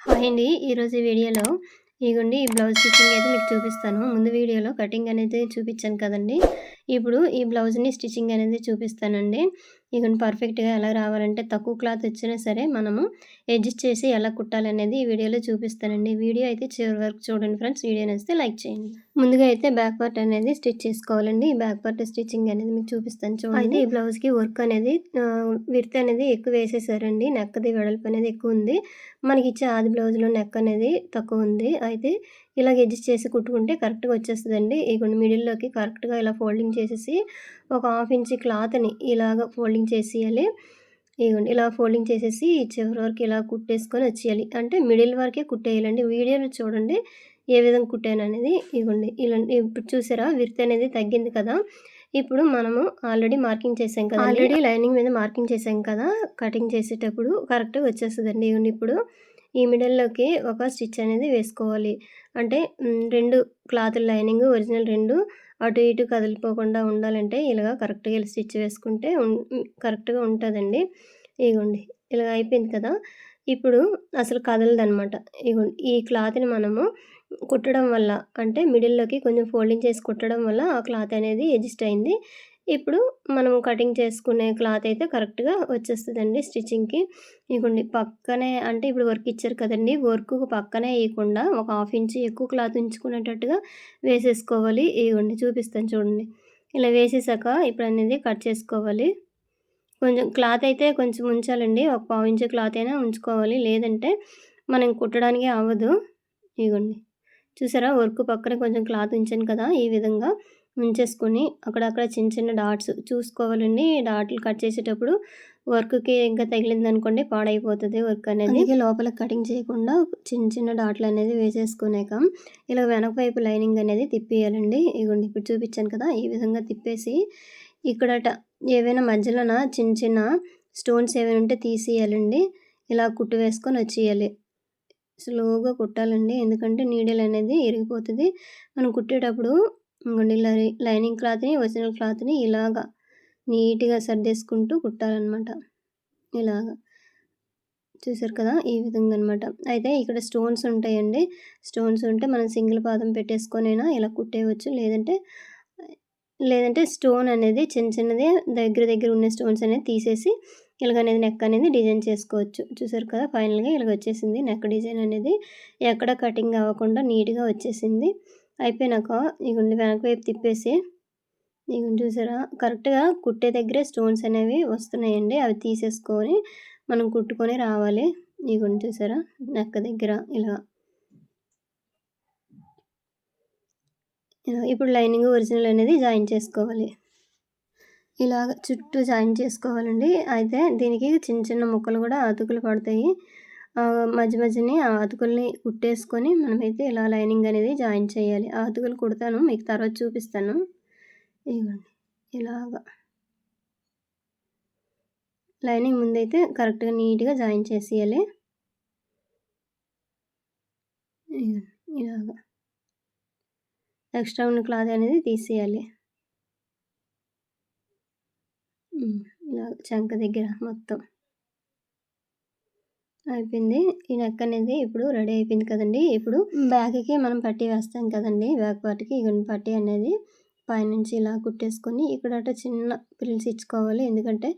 Hi అండి. ఈరోజు వీడియోలో ఇగోండి ఈ బ్లౌజ్ స్టిచ్చింగ్ అయితే మీకు చూపిస్తాను. ముందు వీడియోలో కటింగ్ అనేది చూపించాను కదండీ! ఇప్పుడు ఈ బ్లౌజ్‌ని స్టిచ్చింగ్ అనేది చూపిస్తానండి. ఇగోండి పర్ఫెక్ట్‌గా ఎలా రావాలంటే తక్కువ క్లాత్ వచ్చినా సరే మనము అడ్జస్ట్ చేసి ఎలా కుట్టాలనేది ఈ వీడియోలో చూపిస్తానండి. వీడియో అయితే చివరి వరకు చూడండి ఫ్రెండ్స్. వీడియో నచ్చితే లైక్ చేయండి. ముందుగా అయితే బ్యాక్ పార్ట్ అనేది స్టిచ్ చేసుకోవాలండి. ఈ బ్యాక్ పార్ట్ స్టిచ్చింగ్ అనేది మీకు చూపిస్తాను చూడండి. అయితే ఈ బ్లౌజ్‌కి వర్క్ అనేది విడ్త్ అనేది ఎక్కువ వేసేసారండి. నెక్‌ది వెడల్పు అనేది ఎక్కువుంది. మనకిచ్చే ఆది బ్లౌజ్‌లో నెక్ అనేది తక్కువుంది. అయితే ఇలాగ అడ్జస్ట్ చేసి కుట్టుకుంటే కరెక్ట్‌గా వచ్చేస్తదండి. ఇగోండి మిడిల్‌లోకి కరెక్ట్‌గా ఇలా ఫోల్డింగ్ చేసేసి ఒక 1/2 ఇంచ్ క్లాత్‌ని ఇలాగ ఫోల్డింగ్ చేసేయాలి. ఇగోండి ఇలా ఫోల్డింగ్ చేసేసి చివరి వరకు ఇలా కుట్టేసుకొని వచ్చేయాలి. అంటే మిడిల్ వరకే కుట్టేయాలండి. వీడియోలో చూడండి ఏ విధంగా కుట్టాననేది. ఇగోండి ఇలా ఇప్పుడు చూసారా విడ్త్ అనేది తగ్గింది కదా! ఇప్పుడు మనము ఆల్రెడీ మార్కింగ్ చేసాం కదండీ! ఆల్రెడీ లైనింగ్ మీద మార్కింగ్ చేసాం కదా! కటింగ్ చేసేటప్పుడు కరెక్ట్‌గా వచ్చేస్తదండి. ఇగోండి ఇప్పుడు ఈ మిడిల్‌లోకి ఒక స్టిచ్ అనేది వేసుకోవాలి. అంటే 2 క్లాతులు లైనింగ్, ఒరిజినల్ 2 అటు ఇటు కదిలిపోకుండా ఉండాలంటే ఇలాగ కరెక్ట్‌గా ఇలా స్టిచ్ వేసుకుంటే కరెక్ట్‌గా ఉంటదండి. ఇగోండి ఇలా అయిపోయింది కదా! ఇప్పుడు అసలు కదలదనమాట. ఇగోండి ఈ క్లాత్‌ని మనము కుట్టడం వల్ల అంటే మిడిల్‌లోకి కొంచెం ఫోల్డింగ్ చేసి కుట్టడం వల్ల ఆ క్లాత్ అనేది అడ్జస్ట్ అయింది. ఇప్పుడు మనం కటింగ్ చేసుకునే క్లాత్ అయితే కరెక్ట్‌గా వచ్చేస్తదండి స్టిచ్చింగ్‌కి. ఇగోండి పక్కనే అంటే ఇప్పుడు వర్క్ ఇచ్చారు కదండీ! వర్క్‌కు పక్కనే ఎయకుండా ఒక 1/2 ఇంచ్ ఎక్కువ క్లాత్ ఉంచుకునేటట్టుగా వేసేసుకోవాలి. ఇగోండి చూపిస్తాను చూడండి. ఇలా వేసేసాక ఇప్పుడనేది కట్ చేసుకోవాలి. కొంచెం క్లాత్ అయితే కొంచెం ఉంచాలండి. ఒక పావు ఇంచు క్లాత్ అయినా ఉంచుకోవాలి. లేదంటే మనం కుట్టడానికే అవ్వదు. ఇగోండి. చూసారా వర్క్ పక్కన కొంచెం క్లాత్ ఉంచాను కదా! ఈ విధంగా ఉంచేసుకొని అక్కడక్కడ చిన్న చిన్న డాట్స్ చూసుకోవాలండి. డాట్లు కట్ చేసేటప్పుడు వర్క్‌కి ఇంకా తగిలిందనుకోండి పాడైపోతది వర్క్ అనేది. అందుకే లోపల కటింగ్ చేయకుండా చిన్న చిన్న డాట్లనేది వేసేసుకునేక ఇలా వెనక వైపు లైనింగ్ అనేది తిప్పేయాలండి. ఇగోండి ఇప్పుడు చూపించాను కదా! ఈ విధంగా తిప్పేసి ఇక్కడట ఏవైనా మధ్యలోన చిన్న చిన్న స్టోన్స్ ఏవైనా ఉంటే తీసేయాలండి. ఇలా కుట్టు వేసుకొని వచ్చేయాలి. స్లోగా కుట్టాలండి. ఎందుకంటే నీడిల్ అనేది ఇరిగిపోతది. మనం కుట్టేటప్పుడు ఇంగోండి ఇలా లైనింగ్ క్లాత్‌ని, ఒరిజినల్ క్లాత్‌ని ఇలాగా నీట్‌గా సర్దేసుకుంటూ కుట్టాలనమాట. ఇలాగా. చూసారు కదా! ఈ విధంగా అనమాట. అయితే ఇక్కడ స్టోన్స్ ఉంటాయండి. స్టోన్స్ ఉంటే మనం సింగిల్ పాదం పెట్టేసుకొనైనా ఇలా కుట్టేయవచ్చు. లేదంటే స్టోన్ అనేది చిన్న చిన్నది దగ్గర దగ్గర ఉన్న స్టోన్స్ అనేది తీసేసి ఇలాగనేది నెక్ అనేది డిజైన్ చేసుకోవచ్చు. చూసారు కదా! ఫైనల్‌గా ఇలాగ వచ్చేసింది నెక్ డిజైన్ అనేది. ఎక్కడ కటింగ్ అవ్వకుండా నీట్‌గా వచ్చేసింది. అయిపోయినాక ఇగోండి వెనక వైపు తిప్పేసి ఇగోండి చూసారా? కరెక్ట్‌గా కుట్టే దగ్గరే స్టోన్స్ అనేవి వస్తున్నాయండి. అవి తీసేసుకొని మనం కుట్టుకొని రావాలి. ఇగోండి చూసారా? నెక్ దగ్గర ఇలా. ఇప్పుడు లైనింగ్, ఒరిజినల్ అనేది జాయిన్ చేసుకోవాలి. ఇలాగ చుట్టూ జాయిన్ చేసుకోవాలండి. అయితే దీనికి చిన్న చిన్న ముక్కలు కూడా అతుకులు పడతాయి. మధ్య మధ్యని ఆ అతుకుల్ని కుట్టేసుకొని మనమైతే ఇలా లైనింగ్ అనేది జాయిన్ చేయాలి. ఆ అతుకులు కుడతాను మీకు తర్వాత చూపిస్తాను. ఇగోండి ఇలాగ. లైనింగ్ ముందైతే కరెక్ట్‌గా నీట్‌గా జాయిన్ చేసేయాలి. ఇగోండి ఇలాగ. ఎక్స్ట్రా ఉన్న క్లాత్ అనేది తీసేయాలి. ఇలాగ చంక దగ్గర మొత్తం. అయిపోయింది. ఈ నెక్ అనేది ఇప్పుడు రెడీ అయిపోయింది కదండీ! ఇప్పుడు బ్యాక్‌కి మనం పట్టీ వేస్తాం కదండీ! బ్యాక్ పార్ట్‌కి ఇగోండి పట్టీ అనేది పైనుంచి ఇలా కుట్టేసుకొని ఇక్కడట చిన్న ఫ్రిల్స్ ఇచ్చుకోవాలి. ఎందుకంటే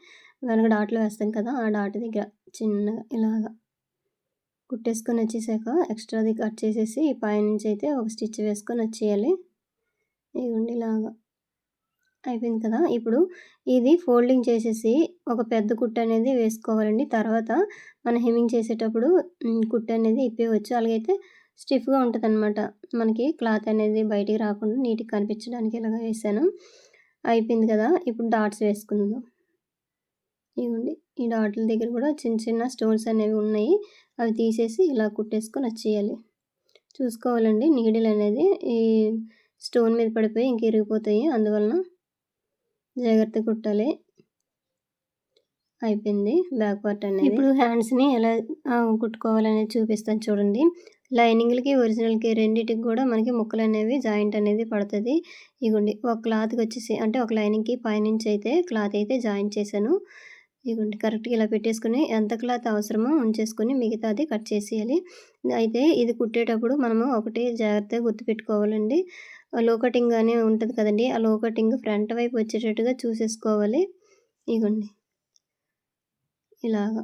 వెనక డాట్లు వేస్తాం కదా! ఆ డాట్ దగ్గర చిన్నగా ఇలాగా కుట్టేసుకొని వచ్చేసాక ఎక్స్ట్రాది కట్ చేసేసి పైనుంచి అయితే ఒక స్టిచ్ వేసుకొని వచ్చేయాలి. ఇగోండి ఇలాగా. అయిపోయింది కదా! ఇప్పుడు ఇది ఫోల్డింగ్ చేసేసి ఒక పెద్ద కుట్టు అనేది వేసుకోవాలండి. తర్వాత మనం హెమ్మింగ్ చేసేటప్పుడు కుట్టు అనేది ఇప్పేయవచ్చు. అలాగైతే స్టిఫ్‌గా ఉంటదనమాట. మనకి క్లాత్ అనేది బయటికి రాకుండా నీట్‌గా కనిపించడానికి ఇలాగ వేసాను. అయిపోయింది కదా! ఇప్పుడు డాట్స్ వేసుకుందాం. ఇగోండి ఈ డాట్ల దగ్గర కూడా చిన్న చిన్న స్టోన్స్ అనేవి ఉన్నాయి. అవి తీసేసి ఇలా కుట్టేసుకొని వచ్చేయాలి. చూసుకోవాలండి నీడిల్ అనేది ఈ స్టోన్ మీద పడిపోయి ఇంక ఇరిగిపోతాయి. అందువలన జాగ్రత్తగా కుట్టాలి. అయిపోయింది బ్యాక్ పార్ట్ అనేది. ఇప్పుడు హ్యాండ్స్‌ని ఎలా కుట్టుకోవాలనేది చూపిస్తాను చూడండి. లైనింగ్‌లకి, ఒరిజినల్‌కి రెండిటికి కూడా మనకి ముక్కలనేవి జాయింట్ అనేది పడతది. ఇగోండి ఒక క్లాత్‌కొచ్చేసి అంటే ఒక లైనింగ్‌కి పైనుంచి అయితే క్లాత్ అయితే జాయింట్ చేశాను. ఇదిగోండి కరెక్ట్‌గా ఇలా పెట్టేసుకొని ఎంత క్లాత్ అవసరమో ఉంచేసుకొని మిగతాది కట్ చేసేయాలి. అయితే ఇది కుట్టేటప్పుడు మనము ఒకటి జాగ్రత్తగా గుర్తుపెట్టుకోవాలండి. లో కటింగ్ అని ఉంటది కదండీ! ఆ లో కటింగ్ ఫ్రంట్ వైపు వచ్చేటట్టుగా చూసేసుకోవాలి. ఇగోండి ఇలాగా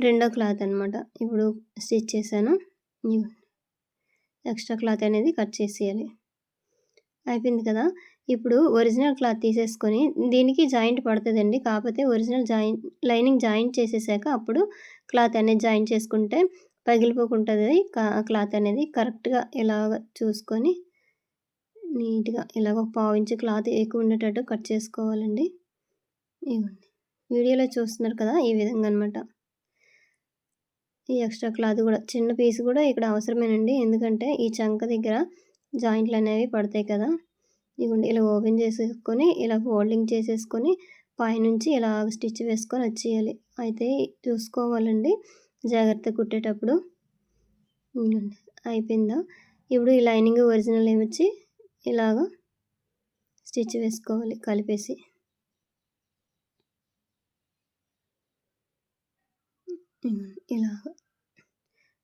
రెండో క్లాత్ అనమాట. ఇప్పుడు స్టిచ్ చేశాను. ఇగో ఎక్స్‌ట్రా క్లాత్ అనేది కట్ చేసేయాలి. అయిపోయింది కదా! ఇప్పుడు ఒరిజినల్ క్లాత్ తీసేసుకొని దీనికి జాయింట్ పడతదండి. కాపోతే ఒరిజినల్ లైనింగ్ జాయింట్ చేసేసాక అప్పుడు క్లాత్ అనేది జాయింట్ చేసుకుంటే పగిలిపోకుంటది. క్లాత్ అనేది కరెక్ట్‌గా ఇలాగ చూసుకొని నీట్‌గా ఇలాగ ఒక పావించి క్లాత్ ఎక్కువ ఉండేటట్టు కట్ చేసుకోవాలండి. ఇగోండి. వీడియోలో చూస్తున్నారు కదా! ఈ విధంగా అనమాట. ఈ ఎక్స్‌ట్రా క్లాత్ గూడా చిన్న పీస్ గూడా ఇక్కడ అవసరమేనండి. ఎందుకంటే ఈ చంక దగ్గర జాయింట్‌లనేవి పడతాయి కదా! ఇదిగోండి ఇలా ఓపెన్ చేసేసుకొని, ఇలా ఫోల్డింగ్ చేసేసుకొని, పైనుంచి ఇలా స్టిచ్ వేసుకొని వచ్చేయాలి. అయితే చూసుకోవాలండి జాగ్రత్తగా కుట్టేటప్పుడు. ఇదిగోండి అయిపోయిందా? ఇప్పుడు ఈ లైనింగ్ ఒరిజినల్ ఏమొచ్చి ఇలాగ స్టిచ్ వేసుకోవాలి కలిపేసి. ఇలాగ.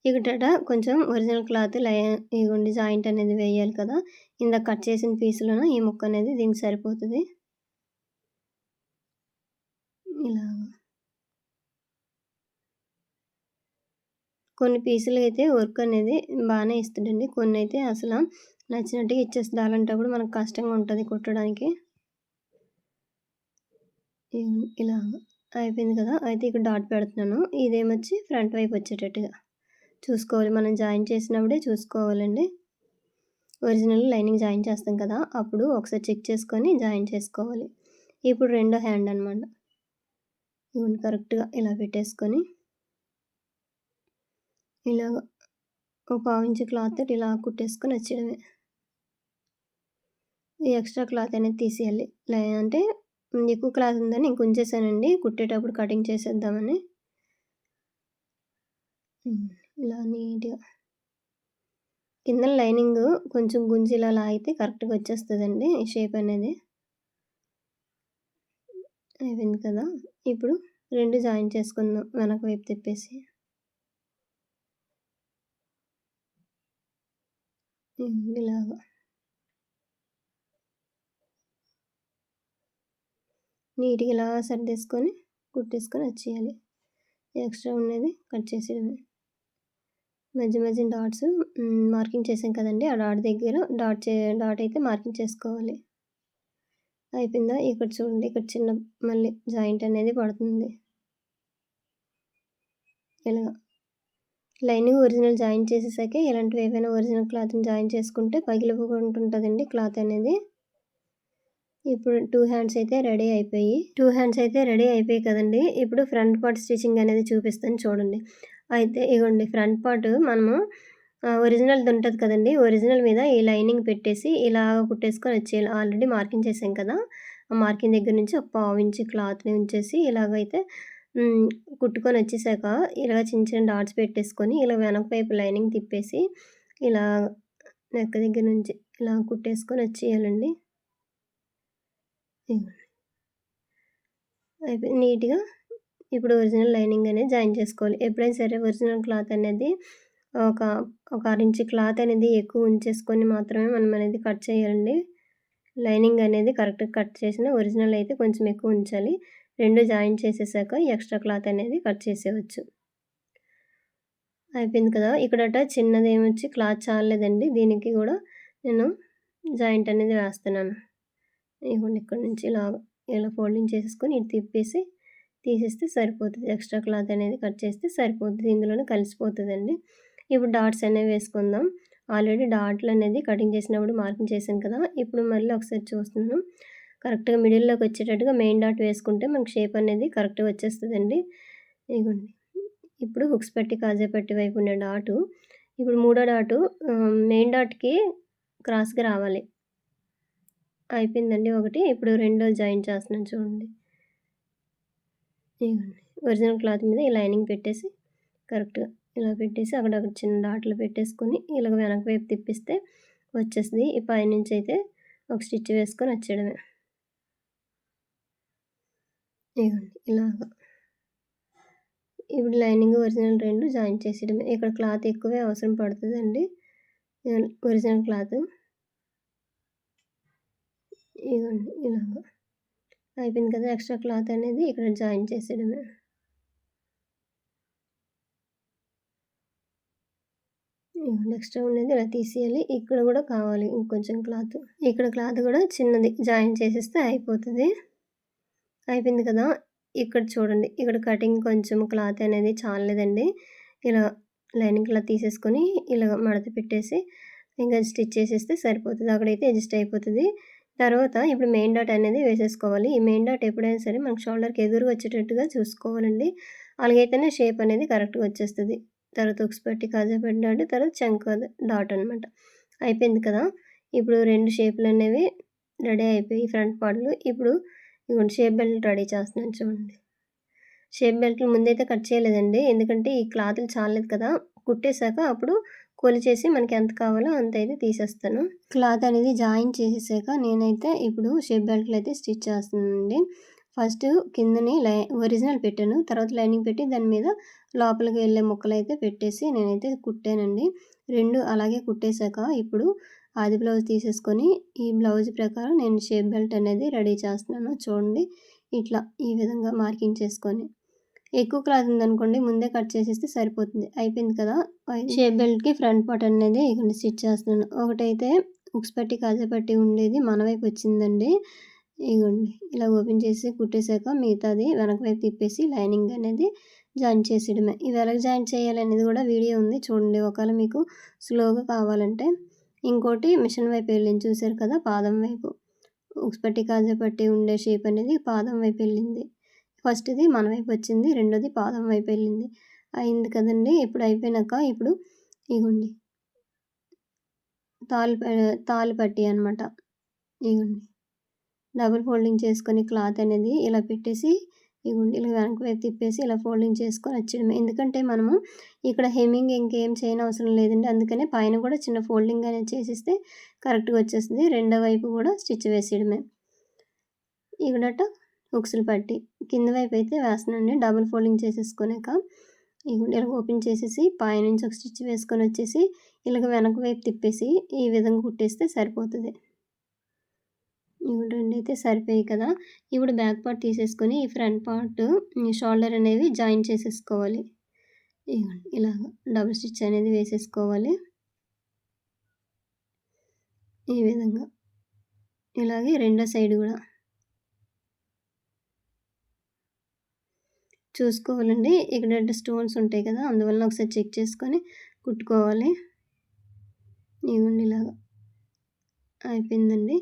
ఇకటట కొంచెం ఒరిజినల్ క్లాత్ ఇగోండి జాయింట్ అనేది వేయాలి కదా! ఇందాక కట్ చేసిన పీస్‌లోన ఈ ముక్క అనేది దీనికి సరిపోతది. ఇలాగ. కొన్ని పీసులైతే వర్క్ అనేది బానే ఇస్తాడండి. కొన్నైతే అసల నచ్చినట్టుగా ఇచ్చేస్తాడు. అలాంటప్పుడు మనకు కష్టంగా ఉంటది కుట్టడానికి. ఇలాగ. అయిపోయింది కదా! అయితే ఇక్కడ డాట్ పెడుతున్నాను. ఇదేమొచ్చి ఫ్రంట్ వైపు వచ్చేటట్టుగా చూసుకోవాలి. మనం జాయిన్ చేసినప్పుడే చూసుకోవాలండి. ఒరిజినల్ లైనింగ్ జాయిన్ చేస్తాం కదా! అప్పుడు ఒకసారి చెక్ చేసుకొని జాయిన్ చేసుకోవాలి. ఇప్పుడు రెండో హ్యాండ్ అనమాట. ఇదిగోండి కరెక్ట్‌గా ఇలా పెట్టేసుకొని ఇలాగ ఒక పావించి క్లాత్ తోటి ఇలా కుట్టేసుకొని వచ్చేయడమే. ఈ ఎక్స్‌ట్రా క్లాత్ అనేది తీసేయాలి. అంటే ఎక్కువ క్లాత్ ఉందని ఇంకొంచేసానండి కుట్టేటప్పుడు కటింగ్ చేసేద్దామని. ఇలా నీట్‌గా కిందన లైనింగ్ కొంచెం గుంజి ఇలా లాగితే కరెక్ట్‌గా వచ్చేస్తదండి ఈ షేప్ అనేది. అయిపోయింది కదా! ఇప్పుడు 2 జాయిన్ చేసుకుందాం వెనక వైపు తిప్పేసి. ఇలాగ. నీట్‌గా ఇలా సర్దేసుకొని కుట్టేసుకొని వచ్చేయాలి. ఎక్స్ట్రా ఉన్నది కట్ చేసేయడమే. మధ్య మధ్యన డాట్స్ మార్కింగ్ చేసాం కదండీ! ఆ డాట్ దగ్గర డాట్ అయితే మార్కింగ్ చేసుకోవాలి. అయిపోయిందా? ఇక్కడ చూడండి ఇక్కడ చిన్న మళ్ళీ జాయింట్ అనేది పడుతుంది. ఇలా లైనింగ్ ఒరిజినల్ జాయిన్ చేసేసాకే ఇలాంటివి ఏవైనా ఒరిజినల్ క్లాత్‌ని జాయిన్ చేసుకుంటే పగిలిపోకుండా ఉంటదండి క్లాత్ అనేది. ఇప్పుడు 2 హ్యాండ్స్ అయితే రెడీ అయిపోయాయి. 2 హ్యాండ్స్ అయితే రెడీ అయిపోయాయి కదండీ! ఇప్పుడు ఫ్రంట్ పార్ట్ స్టిచ్చింగ్ అనేది చూపిస్తాను చూడండి. అయితే ఇగోండి ఫ్రంట్ పార్ట్ మనము ఒరిజినల్‌ది ఉంటది కదండీ! ఒరిజినల్ మీద ఈ లైనింగ్ పెట్టేసి ఇలాగ కుట్టేసుకొని వచ్చేయాలి. ఆల్రెడీ మార్కింగ్ చేసాం కదా! ఆ మార్కింగ్ దగ్గర నుంచి ఒక పావించి క్లాత్‌ని ఉంచేసి ఇలాగైతే కుట్టుకొని వచ్చేసాక ఇలా చిన్న చిన్న డాట్స్ పెట్టేసుకొని ఇలా వెనక వైపు లైనింగ్ తిప్పేసి ఇలా నెక్ దగ్గర నుంచి ఇలా కుట్టేసుకొని వచ్చేయాలండి. అయిపోయి నీట్‌గా ఇప్పుడు ఒరిజినల్ లైనింగ్ అనేది జాయిన్ చేసుకోవాలి. ఎప్పుడైనా సరే ఒరిజినల్ క్లాత్ అనేది ఒక ఒక 6 ఇంచ్ క్లాత్ అనేది ఎక్కువ ఉంచేసుకొని మాత్రమే మనం అనేది కట్ చేయాలండి. లైనింగ్ అనేది కరెక్ట్‌గా కట్ చేసిన ఒరిజినల్ అయితే కొంచెం ఎక్కువ ఉంచాలి. 2 జాయిన్ చేసేసాక ఎక్స్ట్రా క్లాత్ అనేది కట్ చేసేయవచ్చు. అయిపోయింది కదా! ఇక్కడట చిన్నదేమొచ్చి క్లాత్ చాలలేదండి. దీనికి గూడా నేను జాయింట్ అనేది వేస్తున్నాను. ఇగోండి ఇక్కడి నుంచి ఇలా ఫోల్డింగ్ చేసేసుకొని ఇటు తిప్పేసి తీసేస్తే సరిపోతది. ఎక్స్ట్రా క్లాత్ అనేది కట్ చేస్తే సరిపోతది. ఇందులోనే కలిసిపోతదండి. ఇప్పుడు డాట్స్ అనేవి వేసుకుందాం. ఆల్రెడీ డాట్లనేది కటింగ్ చేసినప్పుడు మార్కింగ్ చేశాను కదా! ఇప్పుడు మళ్ళీ ఒకసారి చూస్తున్నాను. కరెక్ట్‌గా మిడిల్‌లోకి వచ్చేటట్టుగా మెయిన్ డాట్ వేసుకుంటే మనకు షేప్ అనేది కరెక్ట్‌గా వచ్చేస్తదండి. ఇగోండి. ఇప్పుడు హుక్స్ పట్టి, కాజా పట్టి వైపు ఉన్న డాటు ఇప్పుడు మూడో డాటు మెయిన్ డాట్‌కి క్రాస్‌గా రావాలి. అయిపోయిందండి ఒకటి. ఇప్పుడు రెండోది జాయిన్ చేస్తున్నాను చూడండి. ఇదిగోండి. ఒరిజినల్ క్లాత్ మీద ఈ లైనింగ్ పెట్టేసి కరెక్ట్‌గా ఇలా పెట్టేసి అక్కడక్కడ చిన్న డాట్లు పెట్టేసుకొని ఇలాగ వెనక వైపు తిప్పిస్తే వచ్చేస్తది. ఈ పైనుంచి అయితే ఒక స్టిచ్ వేసుకొని వచ్చేయడమే. ఇదిగోండి ఇలాగ. ఇప్పుడు లైనింగ్, ఒరిజినల్ 2 జాయిన్ చేసేయడమే. ఇక్కడ క్లాత్ ఎక్కువే అవసరం పడుతదండి. Original cloth. ఇదిగోండి ఇలాగ. అయిపోయింది కదా! ఎక్స్‌ట్రా క్లాత్ అనేది ఇక్కడ జాయిన్ చేసేయడమే. ఎక్స్‌ట్రా ఉండేది ఇలా తీసేయాలి. ఇక్కడ కూడా కావాలి ఇంకొంచెం క్లాత్. ఇక్కడ క్లాత్ కూడా చిన్నది జాయిన్ చేసేస్తే అయిపోతది. అయిపోయింది కదా! ఇక్కడ చూడండి. ఇక్కడ కటింగ్ కొంచెం క్లాత్ అనేది చాలలేదండి. ఇలా లైనింగ్ క్లాత్ తీసేసుకొని ఇలాగ మడత పెట్టేసి ఇంకా స్టిచ్ చేసేస్తే సరిపోతది. అక్కడైతే అడ్జస్ట్ అయిపోతది. తర్వాత ఇప్పుడు మెయిన్ డాట్ అనేది వేసేసుకోవాలి. ఈ మెయిన్ డాట్ ఎప్పుడైనా సరే మనకు షోల్డర్‌కి ఎదురుగా వచ్చేటట్టుగా చూసుకోవాలండి. అలాగైతేనే షేప్ అనేది కరెక్ట్‌గా వచ్చేస్తది. తర్వాత ఉక్స్ పట్టి, కాజా పట్టి డాట్, తర్వాత చంక డాట్ అనమాట. అయిపోయింది కదా! ఇప్పుడు 2 షేపులనేవి రెడీ అయిపోయి ఫ్రంట్ పార్ట్‌లు. ఇప్పుడు ఇదిగోండి షేప్ బెల్ట్ రెడీ చేస్తున్నాను చూడండి. షేప్ బెల్ట్‌లు ముందైతే కట్ చేయలేదండి. ఎందుకంటే ఈ క్లాతులు చాలలేదు కదా! కుట్టేసాక అప్పుడు కొలిచేసి మనకి ఎంత కావాలో అంతైతే తీసేస్తాను. క్లాత్ అనేది జాయిన్ చేసేసాక నేనైతే ఇప్పుడు షేప్ బెల్ట్‌లు అయితే స్టిచ్ చేస్తున్నానండి. ఫస్ట్ కిందని ఒరిజినల్ పెట్టాను. తర్వాత లైనింగ్ పెట్టి దాని మీద లోపలికి వెళ్ళే ముక్కలైతే పెట్టేసి నేనైతే కుట్టానండి. 2 అలాగే కుట్టేసాక ఇప్పుడు ఆది బ్లౌజ్ తీసేసుకొని ఈ బ్లౌజ్ ప్రకారం నేను షేప్ బెల్ట్ అనేది రెడీ చేస్తున్నాను. చూడండి ఇట్లా ఈ విధంగా మార్కింగ్ చేసుకొని. ఎక్కువ క్లాత్ ఉందనుకోండి ముందే కట్ చేసేస్తే సరిపోతుంది. అయిపోయింది కదా! షేప్ బెల్ట్‌కి ఫ్రంట్ పార్ట్ అనేది ఇగోండి స్టిచ్ చేస్తున్నాను. ఒకటైతే ఉక్స్ పట్టి, కాజా పట్టి ఉండేది మన వైపు వచ్చిందండి. ఇగోండి ఇలా ఓపెన్ చేసి కుట్టేసాక మిగతాది వెనక వైపు తిప్పేసి లైనింగ్ అనేది జాయిన్ చేసేయడమే. ఇవి ఎలా జాయిన్ చేయాలనేది కూడా వీడియో ఉంది చూడండి. ఒకవేళ మీకు స్లోగా కావాలంటే. ఇంకోటి మిషన్ వైపు వెళ్ళింది చూసారు కదా! పాదం వైపు. ఉక్స్ పట్టి, కాజా పట్టి ఉండే షేప్ అనేది పాదం వైపు వెళ్ళింది. ఫస్ట్‌ది మన వైపు వచ్చింది. రెండోది పాదం వైపు వెళ్ళింది. అయింది కదండీ! ఇప్పుడు అయిపోయినాక ఇప్పుడు ఇగోండి తాళ్ళు పట్టి అనమాట. ఇగోండి డబుల్ ఫోల్డింగ్ చేసుకొని క్లాత్ అనేది ఇలా పెట్టేసి ఇగోండి ఇలా వెనక వైపు తిప్పేసి ఇలా ఫోల్డింగ్ చేసుకొని వచ్చేయడమే. ఎందుకంటే మనము ఇక్కడ హెమ్మింగ్ ఇంకేం చేయనవసరం లేదండి. అందుకనే పైన కూడా చిన్న ఫోల్డింగ్ అనేది చేసేస్తే కరెక్ట్‌గా వచ్చేస్తది. రెండో వైపు కూడా స్టిచ్ వేసేయడమే. ఇక్కడట హుక్స్‌లు పట్టి కింద వైపు అయితే వేస్తున్నానండి. డబుల్ ఫోల్డింగ్ చేసేసుకున్నాక ఇగోండి ఇలా ఓపెన్ చేసేసి పైనుంచి ఒక స్టిచ్ వేసుకొని వచ్చేసి ఇలాగ వెనక వైపు తిప్పేసి ఈ విధంగా కుట్టేస్తే సరిపోతది. ఇవి 2 అయితే సరిపోయాయి కదా! ఇప్పుడు బ్యాక్ పార్ట్ తీసేసుకొని ఈ ఫ్రంట్ పార్ట్ షోల్డర్ అనేవి జాయిన్ చేసేసుకోవాలి. ఇగోండి ఇలాగ డబుల్ స్టిచ్ అనేది వేసేసుకోవాలి. ఈ విధంగా. ఇలాగే రెండో సైడ్ కూడా. చూసుకోవాలండి. ఇక్కడ స్టోన్స్ ఉంటాయి కదా! అందువల్ల ఒకసారి చెక్ చేసుకొని కుట్టుకోవాలి. ఇగోండి ఇలాగ. అయిపోయిందండి.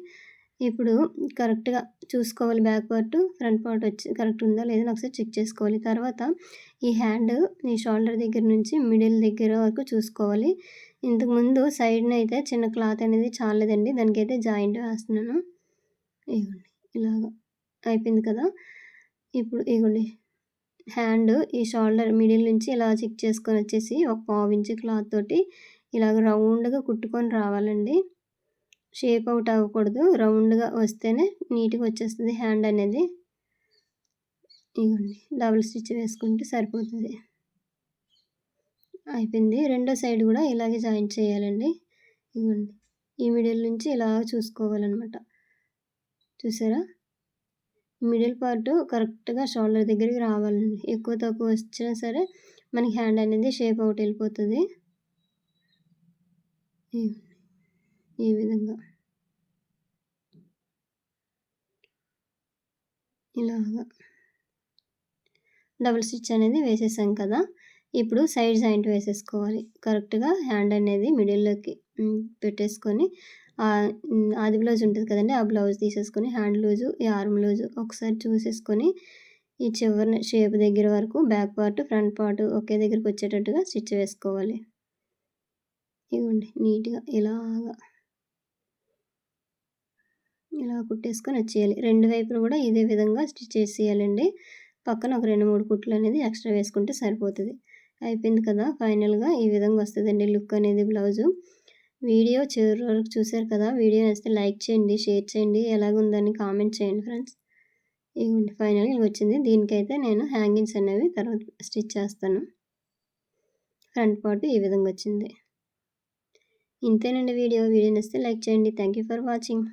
ఇప్పుడు కరెక్ట్‌గా చూసుకోవాలి బ్యాక్ పార్ట్, ఫ్రంట్ పార్ట్ వచ్చి కరెక్ట్ ఉందా లేదా ఒకసారి చెక్ చేసుకోవాలి. తర్వాత ఈ హ్యాండ్ ఈ షోల్డర్ దగ్గర నుంచి మిడిల్ దగ్గర వరకు చూసుకోవాలి. ఇంతకుముందు సైడ్‌న అయితే చిన్న క్లాత్ అనేది చాలలేదండి. దానికైతే జాయింట్ వేస్తున్నాను. ఇగోండి ఇలాగ. అయిపోయింది కదా! ఇప్పుడు ఇగోండి హ్యాండ్ ఈ షోల్డర్ మిడిల్ నుంచి ఇలా చెక్ చేసుకొని వచ్చేసి ఒక పావు ఇంచు క్లాత్ తోటి ఇలాగ రౌండ్‌గా కుట్టుకొని రావాలండి. షేప్ అవుట్ అవ్వకూడదు. రౌండ్‌గా వస్తేనే నీట్‌గా వచ్చేస్తది హ్యాండ్ అనేది. ఇగోండి డబుల్ స్టిచ్ వేసుకుంటే సరిపోతది. అయిపోయింది. రెండో సైడ్ కూడా ఇలాగే జాయిన్ చేయాలండి. ఇగోండి ఈ మిడిల్ నుంచి ఇలా చూసుకోవాలనమాట. చూసారా? మిడిల్ పార్ట్ కరెక్ట్‌గా షోల్డర్ దగ్గరికి రావాలండి. ఎక్కువ తక్కువ వచ్చినా సరే మనకి హ్యాండ్ అనేది షేప్ అవుట్ వెళ్ళిపోతది. ఈ విధంగా. ఇలాగా. డబుల్ స్టిచ్ అనేది వేసేసాం కదా! ఇప్పుడు సైడ్ జాయింట్ వేసేసుకోవాలి. కరెక్ట్‌గా హ్యాండ్ అనేది మిడిల్‌లోకి పెట్టేసుకొని ఆది బ్లౌజ్ ఉంటది కదండీ! ఆ బ్లౌజ్ తీసేసుకొని హ్యాండ్ లూజు, ఈ ఆర్మ్ లూజు ఒకసారి చూసేసుకొని ఈ చివరన షేప్ దగ్గర వరకు back part, front part okay దగ్గరికి వచ్చేటట్టుగా స్టిచ్ వేసుకోవాలి. ఇగోండి నీట్‌గా ఇలాగా. ఇలా కుట్టేసుకొని వచ్చేయాలి. రెండు వైపులు కూడా ఇదే విధంగా స్టిచ్ చేసేయాలండి. పక్కన ఒక 2, 3 కుట్లు అనేది ఎక్స్ట్రా వేసుకుంటే సరిపోతది. అయిపోయింది కదా! ఫైనల్‌గా ఈ విధంగా వస్తదండి లుక్ అనేది బ్లౌజు. వీడియో చివరి వరకు చూసారు కదా! వీడియో నచ్చితే లైక్ చేయండి, షేర్ చేయండి, ఎలాగుందని కామెంట్ చేయండి ఫ్రెండ్స్. ఇదిగోండి ఫైనల్‌గా ఇలాగొచ్చింది. దీనికైతే నేను హ్యాంగింగ్స్ అనేవి తర్వాత స్టిచ్ చేస్తాను. ఫ్రంట్ పార్ట్ ఈ విధంగా వచ్చింది. ఇంతేనండి వీడియో. వీడియో నచ్చితే లైక్ చేయండి. Thank you for watching.